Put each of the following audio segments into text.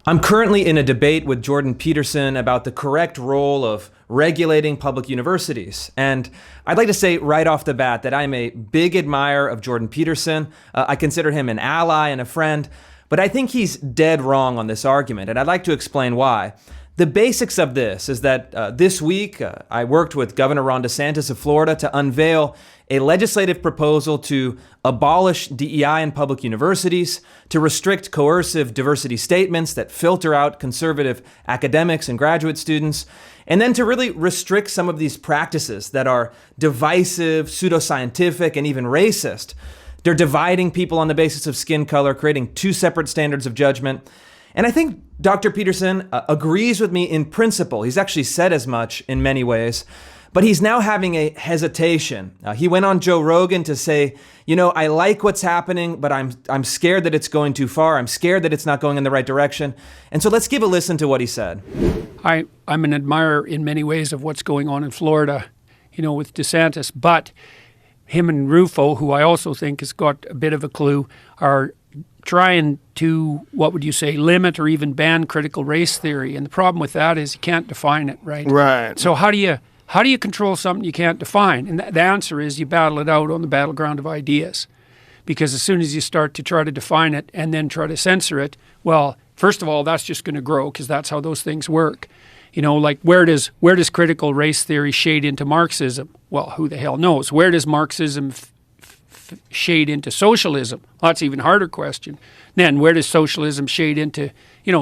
I'm currently in a debate with Jordan Peterson about the correct role of regulating public universities. And I'd like to say right off the bat that I'm a big admirer of Jordan Peterson. I consider him an ally and a friend, but I think he's dead wrong on this argument, and I'd like to explain why. The basics of this is that this week I worked with Governor Ron DeSantis of Florida to unveil a legislative proposal to abolish DEI in public universities, to restrict coercive diversity statements that filter out conservative academics and graduate students, and then to really restrict some of these practices that are divisive, pseudoscientific, and even racist. They're dividing people on the basis of skin color, creating two separate standards of judgment. And I think Dr. Peterson agrees with me in principle. He's actually said as much in many ways, but he's now having a hesitation. He went on Joe Rogan to say, I like what's happening, but I'm scared that it's going too far. I'm scared that it's not going in the right direction. And so let's give a listen to what he said. I'm an admirer in many ways of what's going on in Florida, with DeSantis, but him and Rufo, who I also think has got a bit of a clue, are trying to, what would you say, limit or even ban critical race theory. And the problem with that is you can't define it, right? Right. So how do you control something you can't define? And the answer is you battle it out on the battleground of ideas. Because as soon as you start to try to define it and then try to censor it, well, first of all, that's just going to grow because that's how those things work. Like where does critical race theory shade into Marxism? Well, who the hell knows? Where does Marxism shade into socialism? Well, that's an even harder question. Then where does socialism shade into,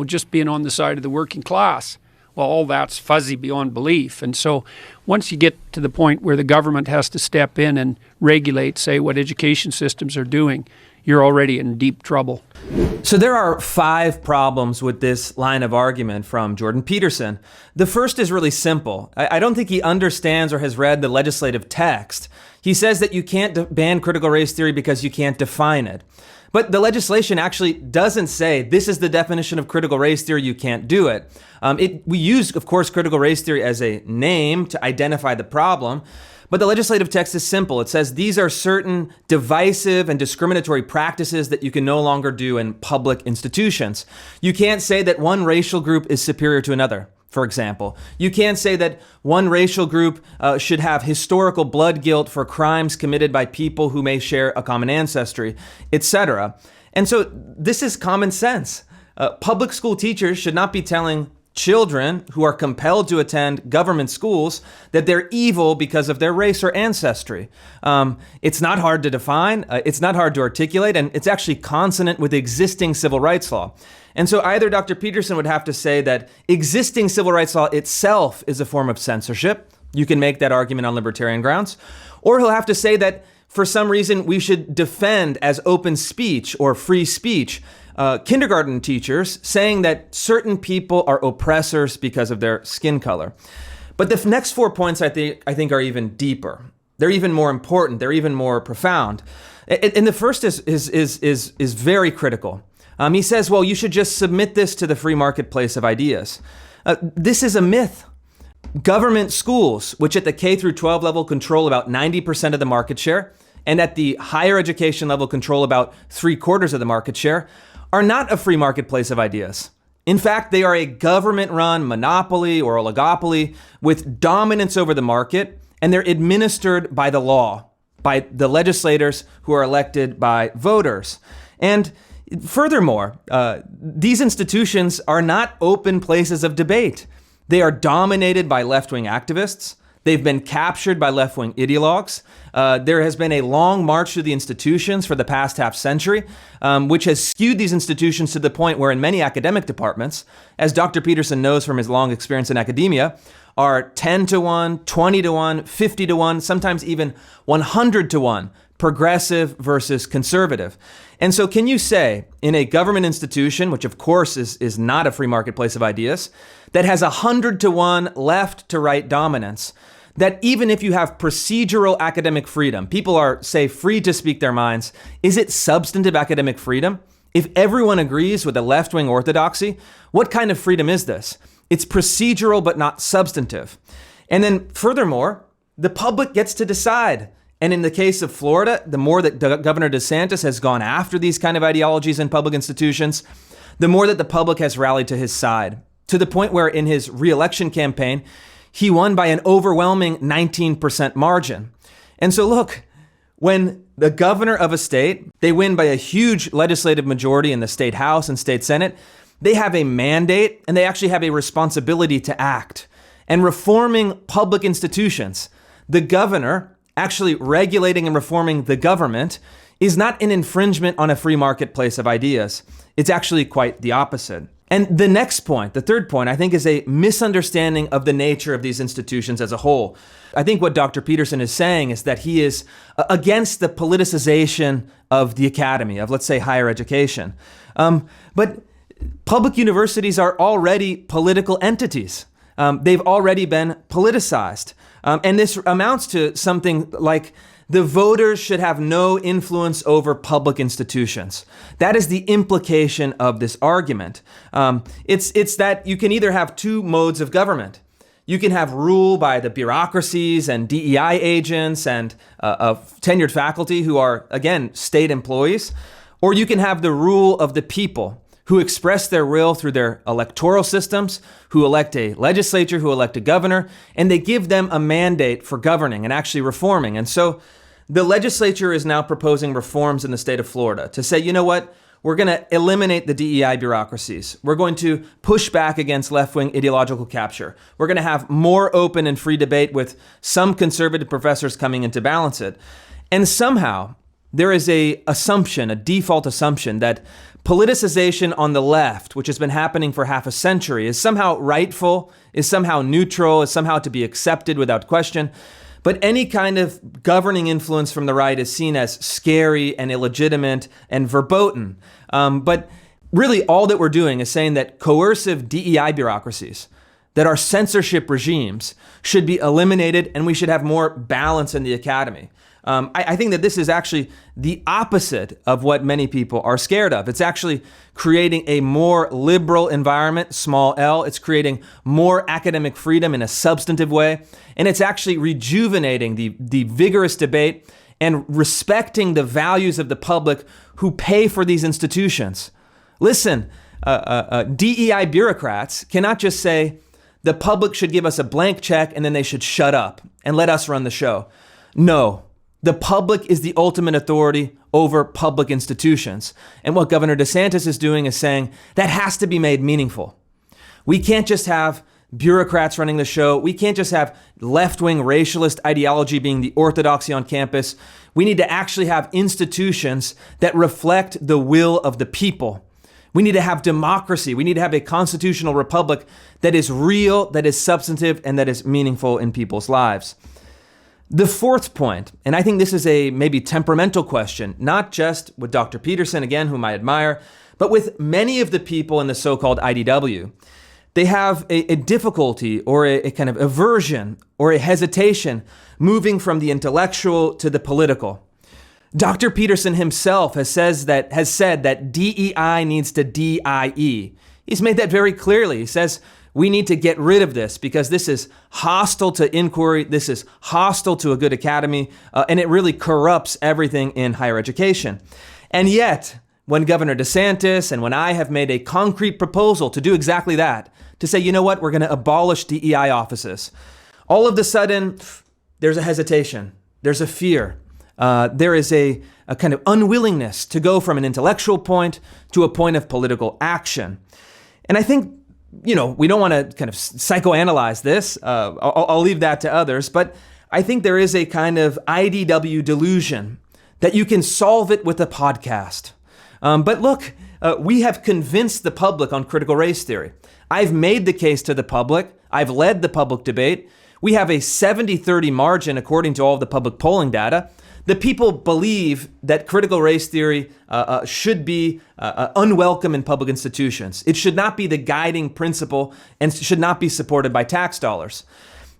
just being on the side of the working class? Well, all that's fuzzy beyond belief. And so once you get to the point where the government has to step in and regulate, say, what education systems are doing, you're already in deep trouble. So there are 5 problems with this line of argument from Jordan Peterson. The first is really simple. I don't think he understands or has read the legislative text. He says that you can't ban critical race theory because you can't define it. But the legislation actually doesn't say this is the definition of critical race theory, you can't do it. We use, of course, critical race theory as a name to identify the problem. But the legislative text is simple. It says these are certain divisive and discriminatory practices that you can no longer do in public institutions. You can't say that one racial group is superior to another, for example. You can't say that one racial group should have historical blood guilt for crimes committed by people who may share a common ancestry, etc. And so this is common sense. Public school teachers should not be telling children who are compelled to attend government schools that they're evil because of their race or ancestry. It's not hard to define, it's not hard to articulate, and it's actually consonant with existing civil rights law. And so either Dr. Peterson would have to say that existing civil rights law itself is a form of censorship. You can make that argument on libertarian grounds. Or he'll have to say that for some reason we should defend as open speech or free speech kindergarten teachers saying that certain people are oppressors because of their skin color. But the next 4 points I think are even deeper. They're even more important. They're even more profound. And the first is very critical. He says, well, you should just submit this to the free marketplace of ideas. This is a myth. Government schools, which at the K through 12 level control about 90% of the market share, and at the higher education level control about 3/4 of the market share, are not a free marketplace of ideas. In fact, they are a government-run monopoly or oligopoly with dominance over the market, and they're administered by the law, by the legislators who are elected by voters. And furthermore, these institutions are not open places of debate. They are dominated by left-wing activists. They've been captured by left-wing ideologues. There has been a long march through the institutions for the past half century, which has skewed these institutions to the point where in many academic departments, as Dr. Peterson knows from his long experience in academia, are 10-1, 20-1, 50-1, sometimes even 100-1, progressive versus conservative. And so can you say in a government institution, which of course is not a free marketplace of ideas, that has 100-1 left to right dominance, that even if you have procedural academic freedom, people are, say, free to speak their minds, is it substantive academic freedom? If everyone agrees with the left-wing orthodoxy, what kind of freedom is this? It's procedural but not substantive. And then furthermore, the public gets to decide. And in the case of Florida, the more that Governor DeSantis has gone after these kind of ideologies in public institutions, the more that the public has rallied to his side, to the point where in his re-election campaign, he won by an overwhelming 19% margin. And so look, when the governor of a state, they win by a huge legislative majority in the state house and state senate, they have a mandate and they actually have a responsibility to act. And reforming public institutions, the governor actually regulating and reforming the government, is not an infringement on a free marketplace of ideas. It's actually quite the opposite. And the next point, the third point, I think is a misunderstanding of the nature of these institutions as a whole. I think what Dr. Peterson is saying is that he is against the politicization of the academy, of, let's say, higher education. But public universities are already political entities. They've already been politicized. And this amounts to something like the voters should have no influence over public institutions. That is the implication of this argument. It's that you can either have two modes of government. You can have rule by the bureaucracies and DEI agents and of tenured faculty who are, again, state employees, or you can have the rule of the people who express their will through their electoral systems, who elect a legislature, who elect a governor, and they give them a mandate for governing and actually reforming. And so the legislature is now proposing reforms in the state of Florida to say, you know what, we're going to eliminate the DEI bureaucracies. We're going to push back against left-wing ideological capture. We're going to have more open and free debate with some conservative professors coming in to balance it. And somehow there is a default assumption that politicization on the left, which has been happening for half a century, is somehow rightful, is somehow neutral, is somehow to be accepted without question. But any kind of governing influence from the right is seen as scary and illegitimate and verboten. But really all that we're doing is saying that coercive DEI bureaucracies, that our censorship regimes should be eliminated and we should have more balance in the academy. I think that this is actually the opposite of what many people are scared of. It's actually creating a more liberal environment, small L. It's creating more academic freedom in a substantive way. And it's actually rejuvenating the vigorous debate and respecting the values of the public who pay for these institutions. Listen, DEI bureaucrats cannot just say the public should give us a blank check and then they should shut up and let us run the show. No. The public is the ultimate authority over public institutions. And what Governor DeSantis is doing is saying that has to be made meaningful. We can't just have bureaucrats running the show. We can't just have left-wing racialist ideology being the orthodoxy on campus. We need to actually have institutions that reflect the will of the people. We need to have democracy. We need to have a constitutional republic that is real, that is substantive, and that is meaningful in people's lives. The fourth point, and I think this is a maybe temperamental question, not just with Dr. Peterson, again, whom I admire, but with many of the people in the so-called IDW. They have a difficulty or a kind of aversion or a hesitation moving from the intellectual to the political. Dr. Peterson himself has said that DEI needs to DIE. He's made that very clearly. He says, we need to get rid of this because this is hostile to inquiry, this is hostile to a good academy, and it really corrupts everything in higher education. And yet, when Governor DeSantis and when I have made a concrete proposal to do exactly that, to say, you know what, we're going to abolish DEI offices, all of a sudden, there's a hesitation, there's a fear, there is a kind of unwillingness to go from an intellectual point to a point of political action. And I think, we don't want to kind of psychoanalyze this. I'll leave that to others. But I think there is a kind of IDW delusion that you can solve it with a podcast. But look, we have convinced the public on critical race theory. I've made the case to the public. I've led the public debate. We have a 70-30 margin according to all of the public polling data. The people believe that critical race theory should be unwelcome in public institutions. It should not be the guiding principle and should not be supported by tax dollars.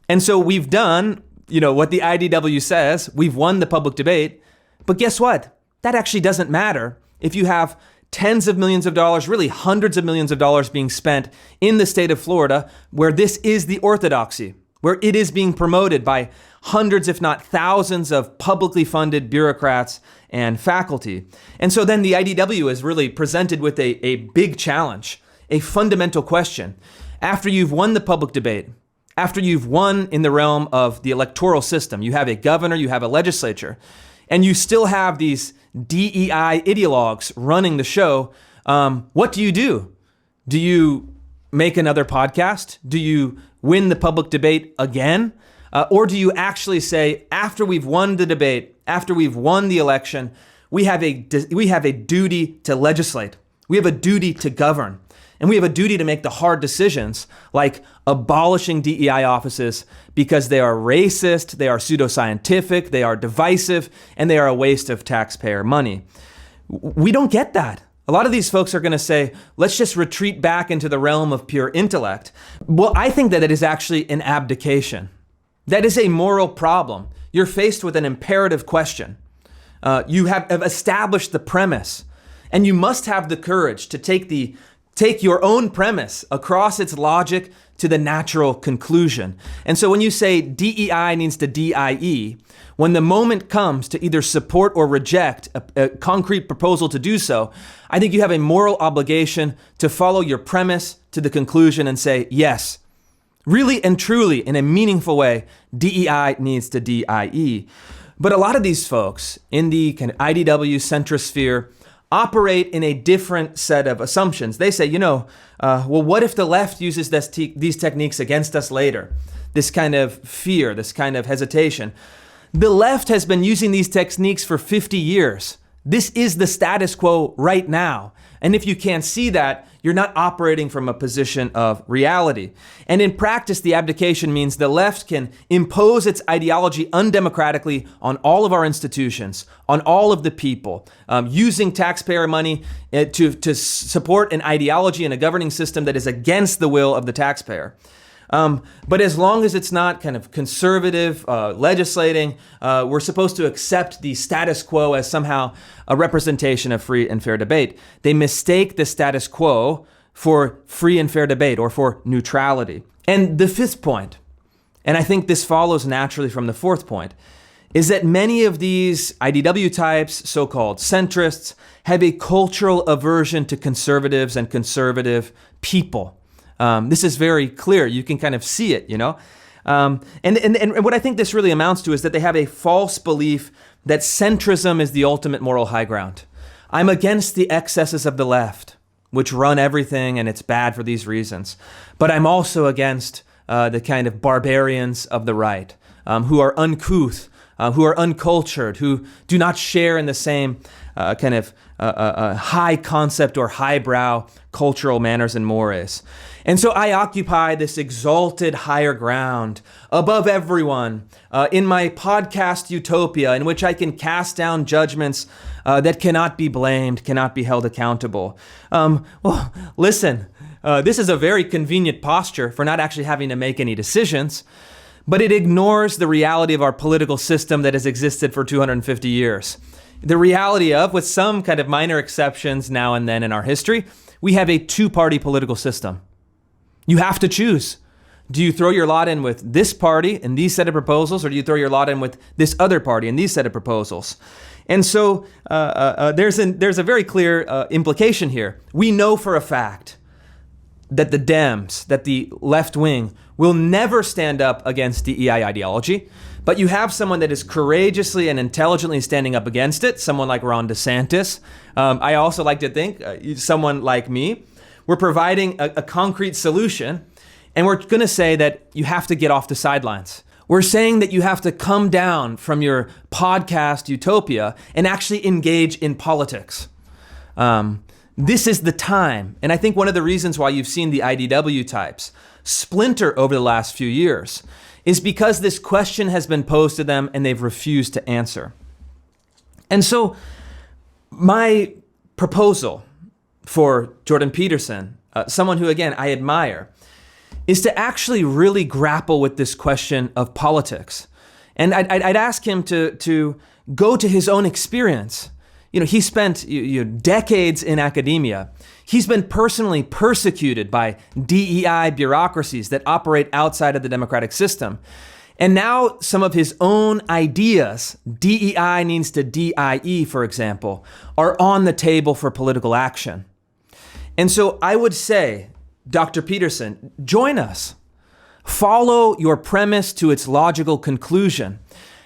And so we've done, what the IDW says. We've won the public debate. But guess what? That actually doesn't matter if you have tens of millions of dollars, really hundreds of millions of dollars being spent in the state of Florida, where this is the orthodoxy. where it is being promoted by hundreds, if not thousands, of publicly funded bureaucrats and faculty. And so then the IDW is really presented with a big challenge, a fundamental question. After you've won the public debate, after you've won in the realm of the electoral system, you have a governor, you have a legislature, and you still have these DEI ideologues running the show, what do? Do you make another podcast? Do you win the public debate again? Or do you actually say, after we've won the debate, after we've won the election, we have a duty to legislate. We have a duty to govern. And we have a duty to make the hard decisions, like abolishing DEI offices because they are racist, they are pseudoscientific, they are divisive, and they are a waste of taxpayer money. We don't get that. A lot of these folks are going to say, let's just retreat back into the realm of pure intellect. Well, I think that it is actually an abdication. That is a moral problem. You're faced with an imperative question. You have established the premise, and you must have the courage to take your own premise across its logic to the natural conclusion. And so when you say DEI needs to DIE, when the moment comes to either support or reject a concrete proposal to do so, I think you have a moral obligation to follow your premise to the conclusion and say, yes, really and truly, in a meaningful way, DEI needs to DIE. But a lot of these folks in the kind of IDW centrosphere operate in a different set of assumptions. They say, well, what if the left uses these techniques against us later? This kind of fear, this kind of hesitation. The left has been using these techniques for 50 years. This is the status quo right now. And if you can't see that, you're not operating from a position of reality. And in practice, the abdication means the left can impose its ideology undemocratically on all of our institutions, on all of the people, using taxpayer money to support an ideology and a governing system that is against the will of the taxpayer. But as long as it's not kind of conservative legislating, we're supposed to accept the status quo as somehow a representation of free and fair debate. They mistake the status quo for free and fair debate or for neutrality. And the fifth point, and I think this follows naturally from the fourth point, is that many of these IDW types, so-called centrists, have a cultural aversion to conservatives and conservative people. This is very clear. You can kind of see it, And what I think this really amounts to is that they have a false belief that centrism is the ultimate moral high ground. I'm against the excesses of the left, which run everything, and it's bad for these reasons. But I'm also against the kind of barbarians of the right, who are uncouth, who are uncultured, who do not share in the same kind of high concept or highbrow cultural manners and mores. And so I occupy this exalted higher ground above everyone in my podcast utopia, in which I can cast down judgments that cannot be blamed, cannot be held accountable. Well, listen, this is a very convenient posture for not actually having to make any decisions, but it ignores the reality of our political system that has existed for 250 years. The reality of, with some kind of minor exceptions now and then in our history, we have a two-party political system. You have to choose. Do you throw your lot in with this party and these set of proposals, or do you throw your lot in with this other party and these set of proposals? And so there's a very clear implication here. We know for a fact that the Dems, that the left wing, will never stand up against DEI ideology, but you have someone that is courageously and intelligently standing up against it, someone like Ron DeSantis. I also like to think someone like me. We're providing a concrete solution, and we're going to say that you have to get off the sidelines. We're saying that you have to come down from your podcast utopia and actually engage in politics. This is the time. And I think one of the reasons why you've seen the IDW types splinter over the last few years is because this question has been posed to them and they've refused to answer. And so my proposal for Jordan Peterson, someone who, again, I admire, is to actually really grapple with this question of politics. And I'd ask him to go to his own experience. He spent decades in academia. He's been personally persecuted by DEI bureaucracies that operate outside of the democratic system. And now some of his own ideas, DEI needs to DIE, for example, are on the table for political action. And so I would say, Dr. Peterson, join us. Follow your premise to its logical conclusion.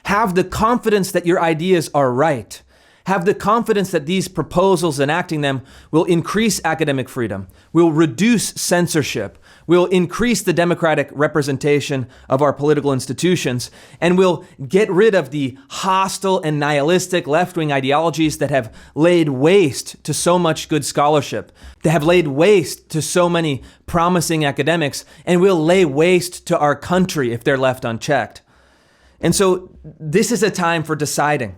Have the confidence that your ideas are right. Have the confidence that these proposals, enacting them, will increase academic freedom, will reduce censorship, will increase the democratic representation of our political institutions, and will get rid of the hostile and nihilistic left-wing ideologies that have laid waste to so much good scholarship, that have laid waste to so many promising academics, and will lay waste to our country if they're left unchecked. And so this is a time for deciding.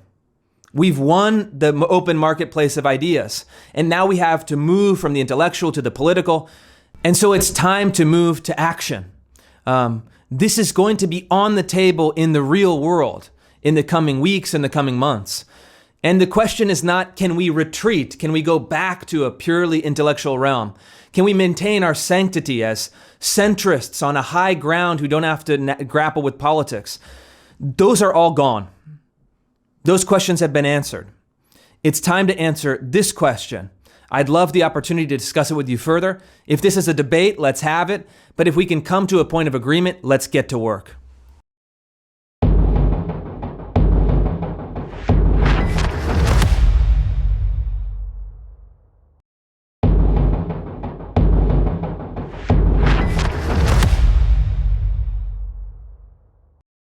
We've won the open marketplace of ideas, and now we have to move from the intellectual to the political. And so it's time to move to action. This is going to be on the table in the real world in the coming weeks and the coming months. And the question is not, can we retreat? Can we go back to a purely intellectual realm? Can we maintain our sanctity as centrists on a high ground who don't have to grapple with politics? Those are all gone. Those questions have been answered. It's time to answer this question. I'd love the opportunity to discuss it with you further. If this is a debate, let's have it. But if we can come to a point of agreement, let's get to work.